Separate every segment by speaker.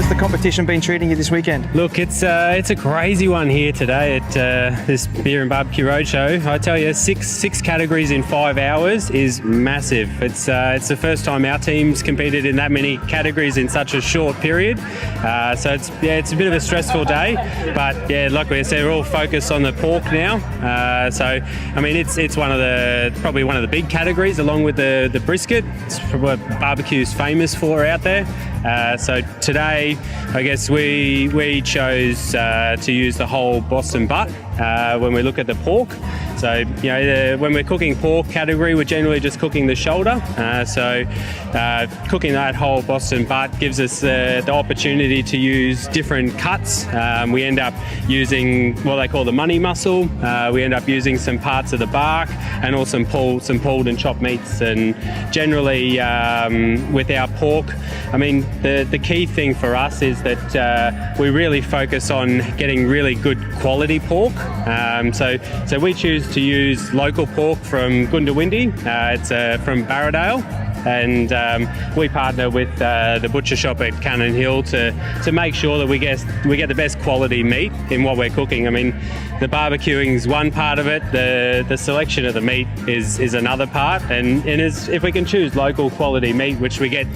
Speaker 1: has the competition been treating you this weekend?
Speaker 2: Look, it's a crazy one here today at this Beer and Barbecue Roadshow. I tell you, six categories in 5 hours is massive. It's the first time our team's competed in that many categories in such a short period. So it's a bit of a stressful day, but yeah, like we said, we're all focused on the pork now. So I mean, it's probably one of the big categories, along with the brisket. It's what barbecue's famous for out there. So today, I guess we chose to use the whole Boston butt when we look at the pork. So, you know, when we're cooking pork category, we're generally just cooking the shoulder. So cooking that whole Boston butt gives us the opportunity to use different cuts. We end up using what they call the money muscle. We end up using some parts of the bark and also some pulled and chopped meats. And generally with our pork, I mean, the key thing for us is that we really focus on getting really good quality pork. So we choose to use local pork from Goondiwindi. It's from Barradale. And we partner with the butcher shop at Cannon Hill to make sure that we get the best quality meat in what we're cooking. I mean, the barbecuing is one part of it. The selection of the meat is another part. And if we can choose local quality meat, which we get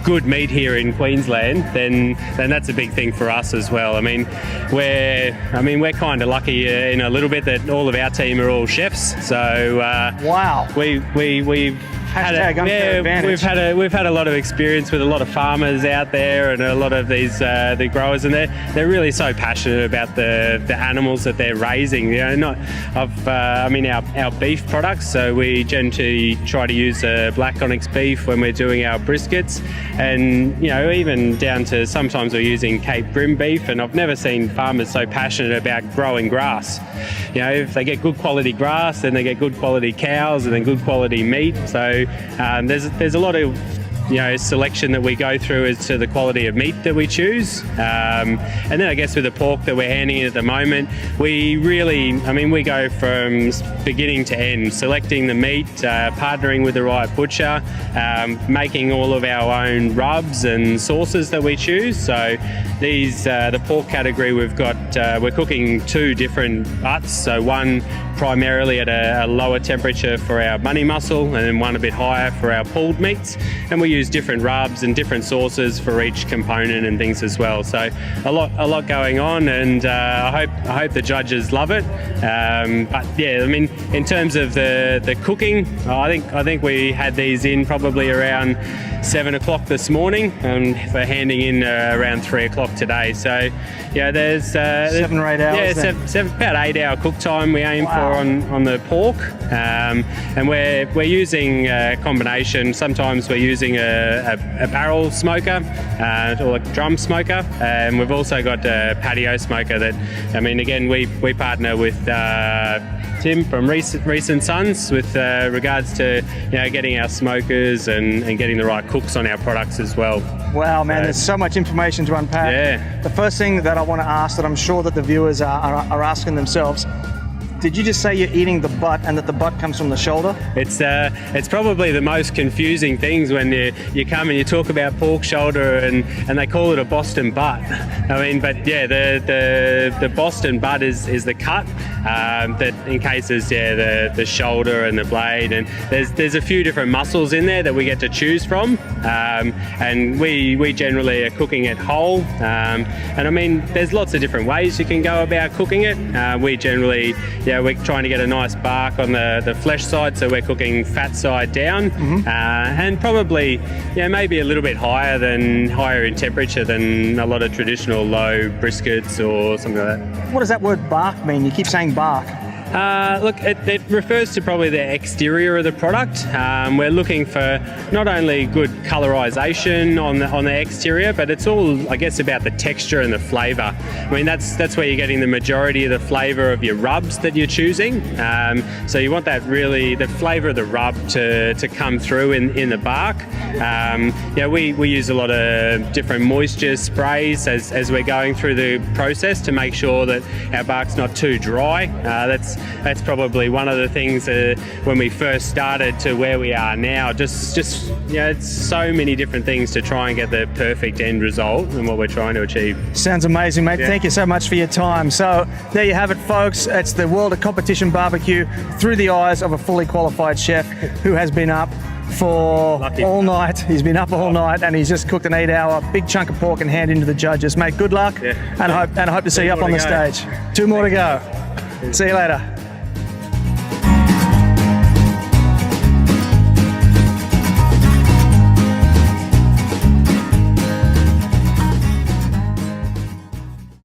Speaker 2: good meat here in Queensland, then that's a big thing for us as well. I mean, we're kind of lucky in a little bit that all of our team are all chefs. So
Speaker 1: wow,
Speaker 2: we've had a lot of experience with a lot of farmers out there and a lot of these the growers, and they're really so passionate about the animals that they're raising. You know, our beef products. So we generally try to use black onyx beef when we're doing our briskets, and you know, even down to sometimes we're using Cape Grim beef. And I've never seen farmers so passionate about growing grass. You know, if they get good quality grass, then they get good quality cows and then good quality meat. So there's a lot of selection that we go through as to the quality of meat that we choose. And then I guess with the pork that we're handing in at the moment, we go from beginning to end, selecting the meat, partnering with the right butcher, making all of our own rubs and sauces that we choose. So the pork category, we're cooking 2 different butts. So one primarily at a lower temperature for our money muscle, and then one a bit higher for our pulled meats. And we use different rubs and different sauces for each component and things as well. So a lot going on, and I hope the judges love it. But yeah, I mean, in terms of the cooking, I think we had these in probably around 7 o'clock this morning, and we're handing in around 3 o'clock today. So yeah, there's
Speaker 1: 7 or 8 hours.
Speaker 2: Yeah, about 8 hour cook time we aim for on the pork, and we're using a combination. Sometimes we're using a barrel smoker or a drum smoker, and we've also got a patio smoker that, I mean, again, we partner with Tim from Recent Sons with regards to getting our smokers and getting the right cooks on our products as well.
Speaker 1: Wow, man, there's so much information to unpack.
Speaker 2: Yeah.
Speaker 1: The first thing that I want to ask, that I'm sure that the viewers are asking themselves, did you just say you're eating the butt and that the butt comes from the shoulder?
Speaker 2: It's probably the most confusing things when you come and you talk about pork shoulder and they call it a Boston butt. I mean, but yeah, the Boston butt is the cut that encases the shoulder and the blade, and there's a few different muscles in there that we get to choose from, and we generally are cooking it whole, and I mean, there's lots of different ways you can go about cooking it. We generally, we're trying to get a nice bark on the flesh side, so we're cooking fat side down, and probably maybe a little bit higher in temperature than a lot of traditional low briskets or something like that.
Speaker 1: What does that word bark mean? You keep saying bark.
Speaker 2: Look, it refers to probably the exterior of the product. We're looking for not only good colorization on the exterior, but it's all, I guess, about the texture and the flavour. I mean, that's where you're getting the majority of the flavour of your rubs that you're choosing. So you want that really, the flavour of the rub to come through in the bark. We use a lot of different moisture sprays as we're going through the process to make sure that our bark's not too dry. that's probably one of the things when we first started to where we are now. Just it's so many different things to try and get the perfect end result and what we're trying to achieve.
Speaker 1: Sounds amazing, mate.
Speaker 2: Yeah.
Speaker 1: Thank you so much for your time. So there you have it, folks. It's the world of competition barbecue through the eyes of a fully qualified chef who has been up for all night. He's been up all night and he's just cooked an 8-hour big chunk of pork and hand into the judges. Mate, good luck, and I hope to see you up on the stage. 2 more to go. See you later.